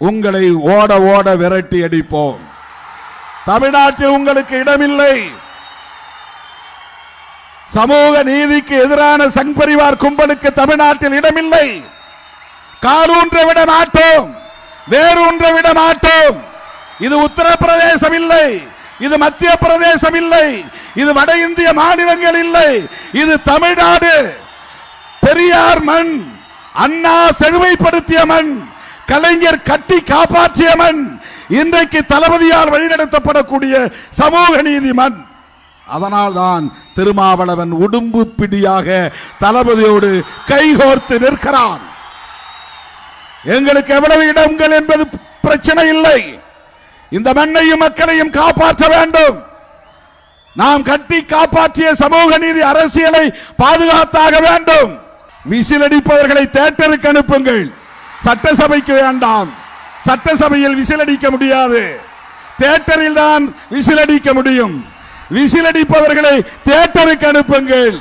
உங்களை ஓட ஓட விரட்டி அடிப்போம். தமிழ்நாட்டில் உங்களுக்கு இடமில்லை. சமூக நீதிக்கு எதிரான சங் பரிவார் கும்பலுக்கு தமிழ்நாட்டில் இடமில்லை. காலூன்ற விட மாட்டோம், வேரூன்ற விட மாட்டோம். இது உத்தரப்பிரதேசம் இல்லை, இது மத்திய பிரதேசம் இல்லை, இது வட இந்திய மாநிலங்கள் இல்லை, இது தமிழ்நாடு. பெரியார் மண், அண்ணா செழுமைப்படுத்திய மண், கலைஞர் கட்டி காப்பாற்றிய மண், இன்றைக்கு தளபதியால் வழிநடத்தப்படக்கூடிய சமூக நீதி மண். அதனால்தான் திருமாவளவன் உடும்பு பிடியாக தளபதியோடு கைகோர்த்து நிற்கிறான். எங்களுக்கு எவ்வளவு இடங்கள் என்பது பிரச்சனை இல்லை. இந்த மண்ணையும் மக்களையும் காப்பாற்ற வேண்டும். நாம் கட்டி காப்பாற்றிய சமூக நீதி அரசியலை பாதுகாத்தாக வேண்டும். விசிலடிப்பவர்களை தியேட்டருக்கு அனுப்புங்கள், சட்டசபைக்கு வேண்டாம். சட்டசபையில் விசிலடிக்க முடியாது, தியேட்டரில் தான் விசிலடிக்க முடியும். விசிலடிப்பவர்களை தியேட்டருக்கு அனுப்புங்கள்.